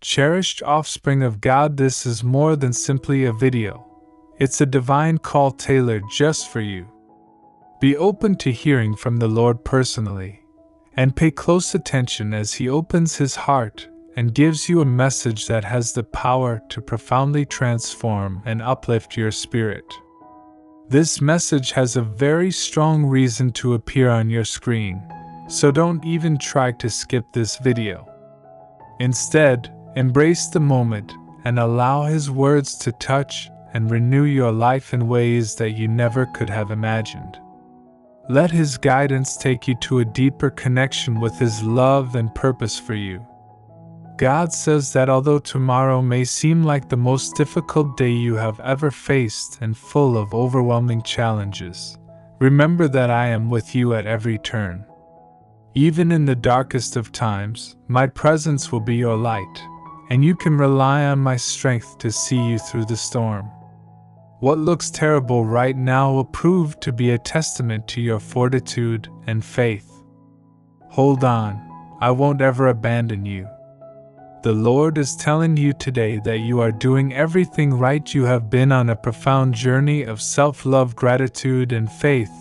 Cherished offspring of God, this is more than simply a video. It's a divine call tailored just for you. Be open to hearing from the Lord personally, and pay close attention as He opens His heart and gives you a message that has the power to profoundly transform and uplift your spirit. This message has a very strong reason to appear on your screen, so don't even try to skip this video. Instead, embrace the moment and allow His words to touch and renew your life in ways that you never could have imagined. Let His guidance take you to a deeper connection with His love and purpose for you. God says that although tomorrow may seem like the most difficult day you have ever faced and full of overwhelming challenges, remember that I am with you at every turn. Even in the darkest of times, my presence will be your light, and you can rely on my strength to see you through the storm. What looks terrible right now will prove to be a testament to your fortitude and faith. Hold on, I won't ever abandon you. The Lord is telling you today that you are doing everything right. You have been on a profound journey of self-love, gratitude, and faith,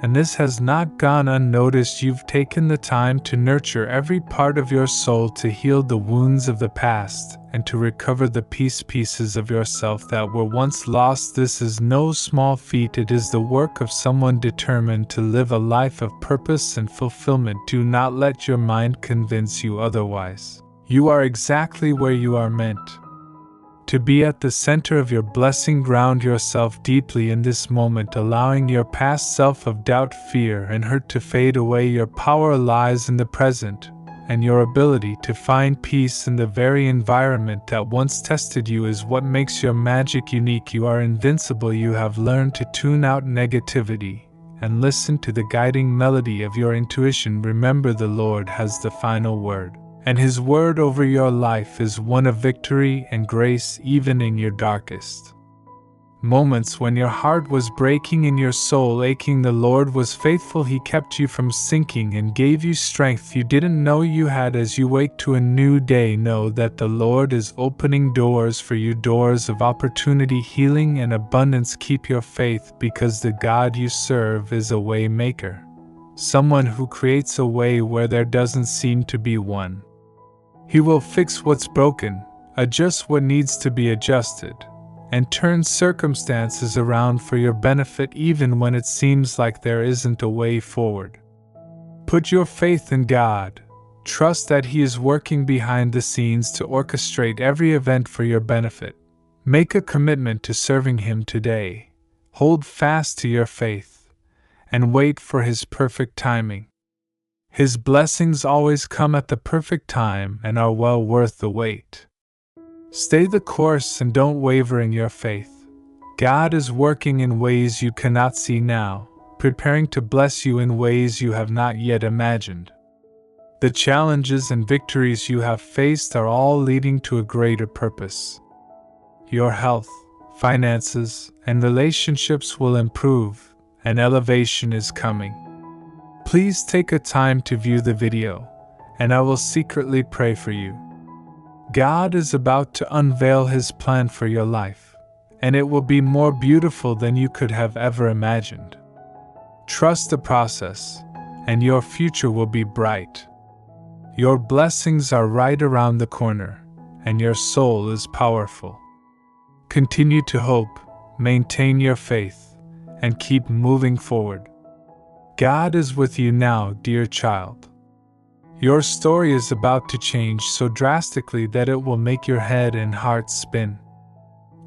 and this has not gone unnoticed. You've taken the time to nurture every part of your soul, to heal the wounds of the past, and to recover the pieces of yourself that were once lost. This is no small feat. It is the work of someone determined to live a life of purpose and fulfillment. Do not let your mind convince you otherwise. You are exactly where you are meant to be, at the center of your blessing. Ground yourself deeply in this moment, allowing your past self of doubt, fear, and hurt to fade away. Your power lies in the present, and your ability to find peace in the very environment that once tested you is what makes your magic unique. You are invincible. You have learned to tune out negativity and listen to the guiding melody of your intuition. Remember, the Lord has the final word, and His word over your life is one of victory and grace. Even in your darkest moments, when your heart was breaking and your soul aching, the Lord was faithful. He kept you from sinking and gave you strength you didn't know you had. As you wake to a new day, know that the Lord is opening doors for you, doors of opportunity, healing, and abundance. Keep your faith, because the God you serve is a way maker, someone who creates a way where there doesn't seem to be one. He will fix what's broken, adjust what needs to be adjusted, and turn circumstances around for your benefit, even when it seems like there isn't a way forward. Put your faith in God. Trust that He is working behind the scenes to orchestrate every event for your benefit. Make a commitment to serving Him today. Hold fast to your faith, and wait for His perfect timing. His blessings always come at the perfect time and are well worth the wait. Stay the course and don't waver in your faith. God is working in ways you cannot see now, preparing to bless you in ways you have not yet imagined. The challenges and victories you have faced are all leading to a greater purpose. Your health, finances, and relationships will improve, and elevation is coming. Please take a time to view the video, and I will secretly pray for you. God is about to unveil His plan for your life, and it will be more beautiful than you could have ever imagined. Trust the process, and your future will be bright. Your blessings are right around the corner, and your soul is powerful. Continue to hope, maintain your faith, and keep moving forward. God is with you now, dear child. Your story is about to change so drastically that it will make your head and heart spin.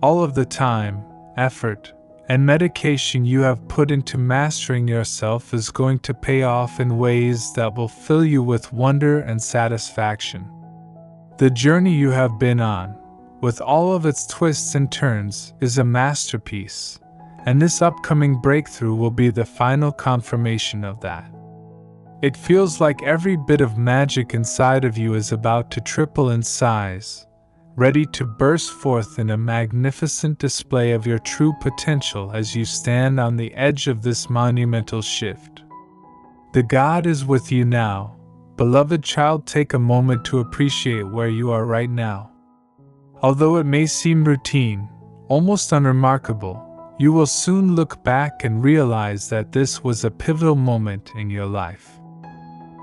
All of the time, effort, and medication you have put into mastering yourself is going to pay off in ways that will fill you with wonder and satisfaction. The journey you have been on, with all of its twists and turns, is a masterpiece, and this upcoming breakthrough will be the final confirmation of that. It feels like every bit of magic inside of you is about to triple in size, ready to burst forth in a magnificent display of your true potential as you stand on the edge of this monumental shift. The God is with you now. Beloved child, take a moment to appreciate where you are right now. Although it may seem routine, almost unremarkable, you will soon look back and realize that this was a pivotal moment in your life.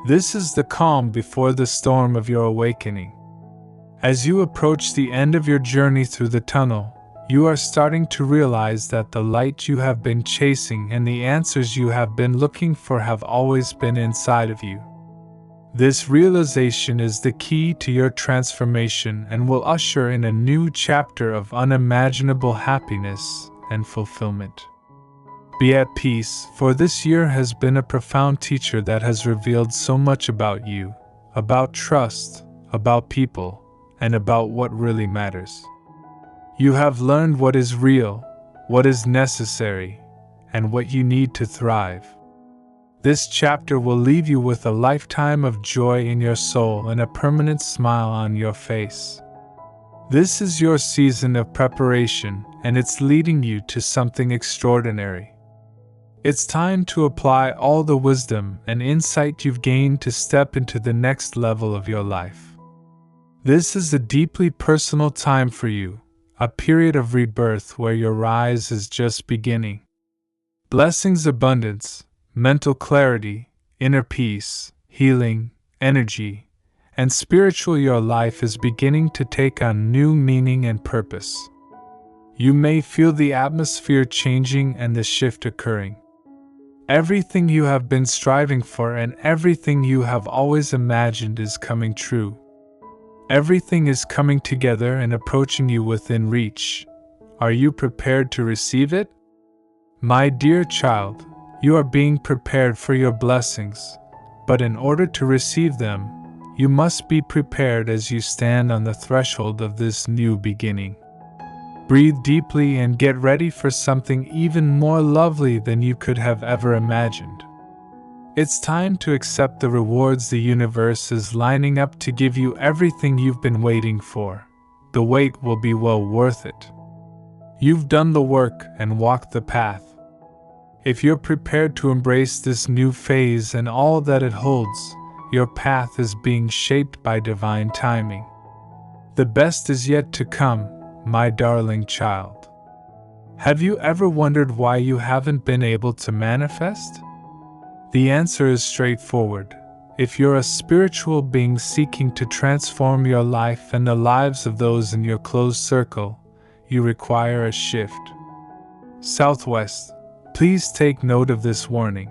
This is the calm before the storm of your awakening. As you approach the end of your journey through the tunnel, you are starting to realize that the light you have been chasing and the answers you have been looking for have always been inside of you. This realization is the key to your transformation and will usher in a new chapter of unimaginable happiness and fulfillment. Be at peace, for this year has been a profound teacher that has revealed so much about you, about trust, about people, and about what really matters. You have learned what is real, what is necessary, and what you need to thrive. This chapter will leave you with a lifetime of joy in your soul and a permanent smile on your face. This is your season of preparation, and it's leading you to something extraordinary. It's time to apply all the wisdom and insight you've gained to step into the next level of your life. This is a deeply personal time for you, a period of rebirth where your rise is just beginning. Blessings, abundance, mental clarity, inner peace, healing, energy, and spiritual your life is beginning to take on new meaning and purpose. You may feel the atmosphere changing and the shift occurring. Everything you have been striving for and everything you have always imagined is coming true. Everything is coming together and approaching you within reach. Are you prepared to receive it? My dear child, you are being prepared for your blessings, but in order to receive them, you must be prepared as you stand on the threshold of this new beginning. Breathe deeply and get ready for something even more lovely than you could have ever imagined. It's time to accept the rewards the universe is lining up to give you everything you've been waiting for. The wait will be well worth it. You've done the work and walked the path. If you're prepared to embrace this new phase and all that it holds, your path is being shaped by divine timing. The best is yet to come, my darling child. Have you ever wondered why you haven't been able to manifest? The answer is straightforward. If you're a spiritual being seeking to transform your life and the lives of those in your close circle, you require a shift. Southwest, please take note of this warning.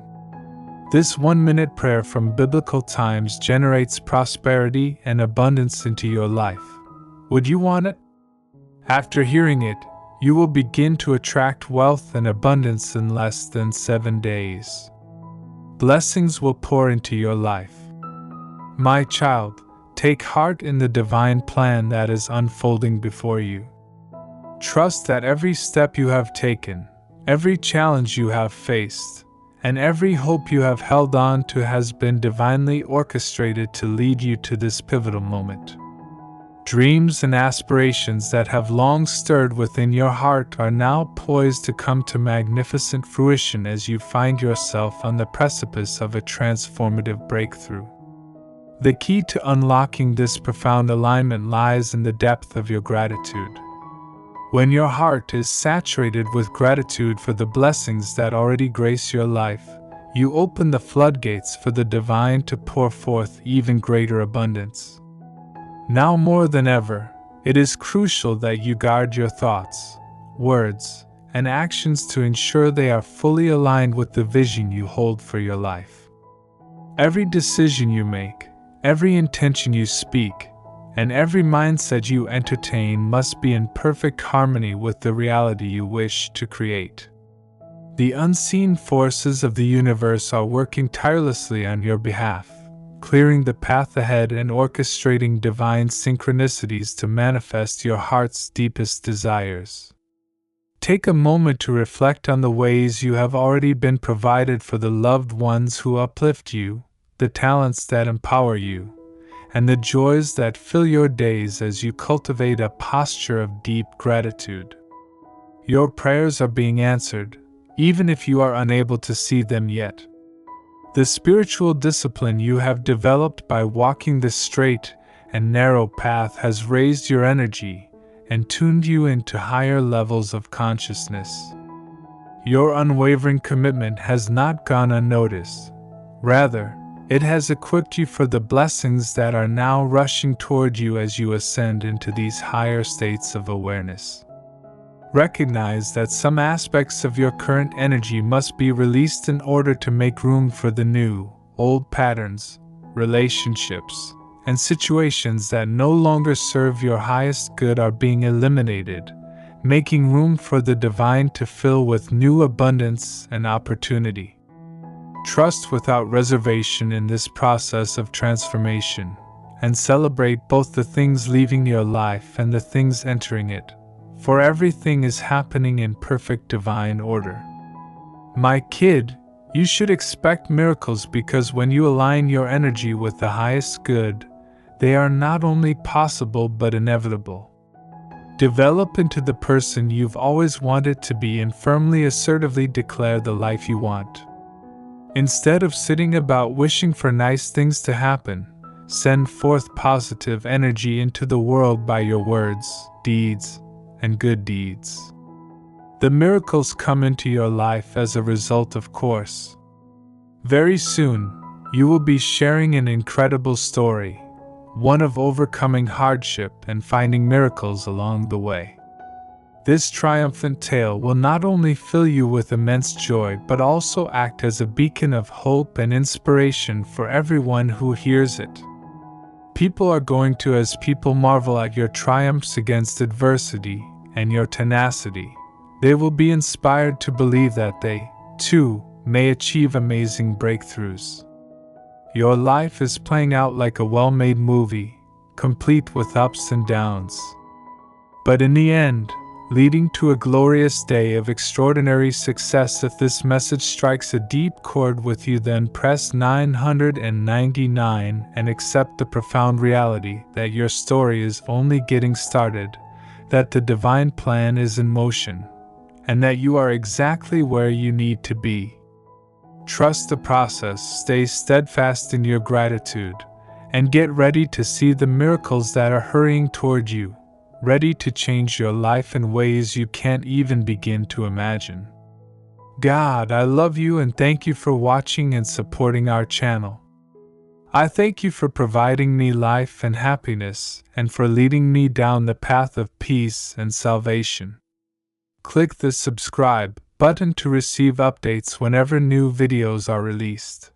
This 1-minute prayer from biblical times generates prosperity and abundance into your life. Would you want it? After hearing it, you will begin to attract wealth and abundance in less than 7 days. Blessings will pour into your life. My child, take heart in the divine plan that is unfolding before you. Trust that every step you have taken, every challenge you have faced, and every hope you have held on to has been divinely orchestrated to lead you to this pivotal moment. Dreams and aspirations that have long stirred within your heart are now poised to come to magnificent fruition as you find yourself on the precipice of a transformative breakthrough. The key to unlocking this profound alignment lies in the depth of your gratitude. When your heart is saturated with gratitude for the blessings that already grace your life, you open the floodgates for the divine to pour forth even greater abundance. Now more than ever, it is crucial that you guard your thoughts, words, and actions to ensure they are fully aligned with the vision you hold for your life. Every decision you make, every intention you speak, and every mindset you entertain must be in perfect harmony with the reality you wish to create. The unseen forces of the universe are working tirelessly on your behalf, clearing the path ahead and orchestrating divine synchronicities to manifest your heart's deepest desires. Take a moment to reflect on the ways you have already been provided for the loved ones who uplift you, the talents that empower you, and the joys that fill your days as you cultivate a posture of deep gratitude. Your prayers are being answered, even if you are unable to see them yet. The spiritual discipline you have developed by walking this straight and narrow path has raised your energy, and tuned you into higher levels of consciousness. Your unwavering commitment has not gone unnoticed. Rather, it has equipped you for the blessings that are now rushing toward you as you ascend into these higher states of awareness. Recognize that some aspects of your current energy must be released in order to make room for the new, old patterns, relationships, and situations that no longer serve your highest good are being eliminated, making room for the divine to fill with new abundance and opportunity. Trust without reservation in this process of transformation, and celebrate both the things leaving your life and the things entering it, for everything is happening in perfect divine order. My kid, you should expect miracles because when you align your energy with the highest good, they are not only possible but inevitable. Develop into the person you've always wanted to be and firmly assertively declare the life you want. Instead of sitting about wishing for nice things to happen, send forth positive energy into the world by your words, deeds, and good deeds. The miracles come into your life as a result, of course. Very soon, you will be sharing an incredible story, one of overcoming hardship and finding miracles along the way. This triumphant tale will not only fill you with immense joy but also act as a beacon of hope and inspiration for everyone who hears it. People are going to, as people marvel at your triumphs against adversity and your tenacity, they will be inspired to believe that they, too, may achieve amazing breakthroughs. Your life is playing out like a well-made movie, complete with ups and downs. But in the end, leading to a glorious day of extraordinary success. If this message strikes a deep chord with you, then press 999 and accept the profound reality that your story is only getting started, that the divine plan is in motion, and that you are exactly where you need to be. Trust the process, stay steadfast in your gratitude, and get ready to see the miracles that are hurrying toward you, ready to change your life in ways you can't even begin to imagine. God, I love you and thank you for watching and supporting our channel. I thank you for providing me life and happiness and for leading me down the path of peace and salvation. Click the subscribe button to receive updates whenever new videos are released.